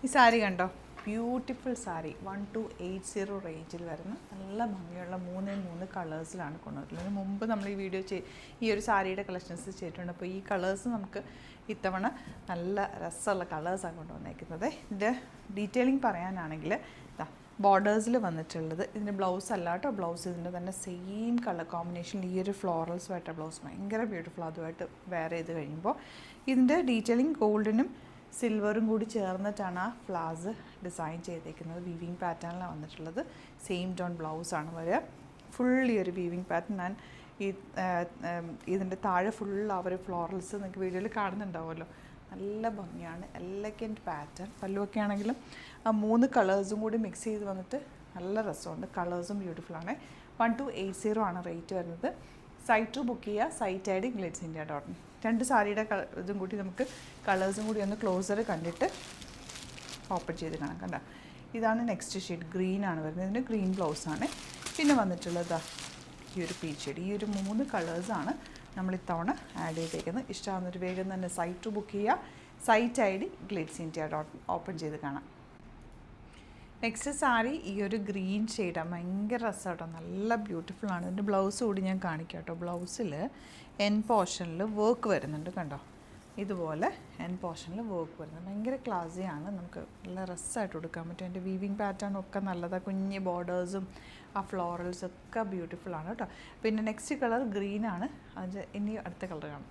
ഈ സാരി കണ്ടോ, ബ്യൂട്ടിഫുൾ സാരി 1280 റേഞ്ചിൽ വരുന്ന നല്ല ഭംഗിയുള്ള 3 കളേഴ്സിലാണ് കൊണ്ടുവരുന്നത്. ഇതിന് മുമ്പ് നമ്മൾ ഈ വീഡിയോ ഈ ഒരു സാരിയുടെ കളക്ഷൻസ് ചെയ്തിട്ടുണ്ട്. അപ്പോൾ ഈ കളേഴ്സ് നമുക്ക് ഇത്തവണ നല്ല രസമുള്ള കളേഴ്സാണ് കൊണ്ടുവന്നേക്കുന്നത്. ഇതിൻ്റെ ഡീറ്റെയിലിംഗ് പറയാനാണെങ്കിൽ ബോർഡേഴ്സിൽ വന്നിട്ടുള്ളത് ഇതിൻ്റെ ബ്ലൗസ് അല്ല കേട്ടോ. ബ്ലൗസ് ഇതിൻ്റെ തന്നെ സെയിം കളർ കോമ്പിനേഷനിൽ ഈ ഒരു ഫ്ലോറൽസുമായിട്ട് ബ്ലൗസ് ഭയങ്കര ബ്യൂട്ടിഫുൾ. അതുമായിട്ട് വെയർ ചെയ്ത് കഴിയുമ്പോൾ ഇതിൻ്റെ ഡീറ്റെയിലിംഗ് ഗോൾഡിനും സിൽവറും കൂടി ചേർന്നിട്ടാണ് ആ ഫ്ലവേഴ്സ് ഡിസൈൻ ചെയ്തേക്കുന്നത്. വീവിങ് പാറ്റേണിലാണ് വന്നിട്ടുള്ളത്. സെയിം ടോൺ ബ്ലൗസാണ് വരിക. ഫുള്ളി ഒരു വീവിങ് പാറ്റേൺ. ഞാൻ ഇതിൻ്റെ താഴെ ഫുൾ ആ ഒരു ഫ്ലോറൽസ് നിങ്ങൾക്ക് വീഡിയോയിൽ കാണുന്നുണ്ടാവുമല്ലോ. നല്ല ഭംഗിയാണ്. Elegant pattern. പല്ലുവൊക്കെ ആണെങ്കിലും ആ 3 കളേഴ്സും കൂടി മിക്സ് ചെയ്ത് വന്നിട്ട് നല്ല രസമുണ്ട്. കളേഴ്സും ബ്യൂട്ടിഫുള്ളാണ്. 1280 ആണ് റേറ്റ് വരുന്നത്. സൈറ്റ് ബുക്ക് ചെയ്യുക. Site I D glitzindia.in. 2 സാരിയുടെ ഇതും കൂടി നമുക്ക് കളേഴ്സും കൂടി ഒന്ന് ക്ലോസർ കണ്ടിട്ട് ഓപ്പൺ ചെയ്ത് കാണാം. കണ്ട, ഇതാണ് നെക്സ്റ്റ് ഷെയ്ഡ്. ഗ്രീനാണ് വരുന്നത്. ഇതിന് ഗ്രീൻ ബ്ലൗസാണ്. പിന്നെ വന്നിട്ടുള്ളത് ഈ ഒരു പീച്ച് ഷെയ്ഡ്. ഈ ഒരു 3 കളേഴ്സാണ് നമ്മൾ ഇത്തവണ ആഡ് ചെയ്തേക്കുന്നത്. ഇഷ്ടമാകുന്നൊരു വേഗം തന്നെ സൈറ്റ് ബുക്ക് ചെയ്യുക. Site I D glitzindia.in open ചെയ്ത് കാണാം. നെക്സ്റ്റ് സാരി ഈ ഒരു ഗ്രീൻ ഷെയ്ഡാണ്. ഭയങ്കര രസമാട്ടോ. നല്ല ബ്യൂട്ടിഫുള്ളാണ്. ഇതിൻ്റെ ബ്ലൗസ് കൂടി ഞാൻ കാണിക്കാം കേട്ടോ. ബ്ലൗസിൽ എൻ പോർഷനിൽ വർക്ക് വരുന്നുണ്ട്. കണ്ടോ, ഇതുപോലെ എൻ പോർഷനിൽ വർക്ക് വരുന്നത് ഭയങ്കര ക്ലാസിയാണ്. നമുക്ക് നല്ല രസമായിട്ട് കൊടുക്കാൻ പറ്റും. അതിൻ്റെ വീവിങ് പാറ്റേൺ ഒക്കെ നല്ലതാണ്. കുഞ്ഞ് ബോർഡേഴ്സും ആ ഫ്ലോറൽസും ഒക്കെ ബ്യൂട്ടിഫുള്ളാണ് കേട്ടോ. പിന്നെ നെക്സ്റ്റ് കളർ ഗ്രീനാണ്. അത് ഇനി അടുത്ത കളർ കാണാം.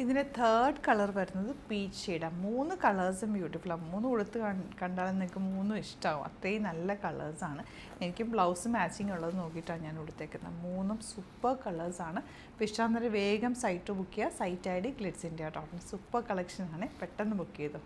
ഇതിൻ്റെ 3rd കളർ വരുന്നത് പീച്ച് ഷെയ്ഡാണ്. 3 കളേഴ്സും ബ്യൂട്ടിഫുള്ളാണ്. 3 കൊടുത്ത് കണ്ടാലും നിങ്ങൾക്ക് 3 ഇഷ്ടമാവും. അത്രയും നല്ല കളേഴ്സാണ്. എനിക്ക് ബ്ലൗസ് മാച്ചിങ് ഉള്ളത് നോക്കിയിട്ടാണ് ഞാൻ കൊടുത്തേക്കുന്നത്. 3 സൂപ്പർ കളേഴ്സാണ്. അപ്പോൾ ഇഷ്ടമാകുന്നവർ വേഗം സൈറ്റ് ബുക്ക് ചെയ്യുക. Site I D glitzindia.in. Super കളക്ഷനാണ്. പെട്ടെന്ന് ബുക്ക് ചെയ്തു.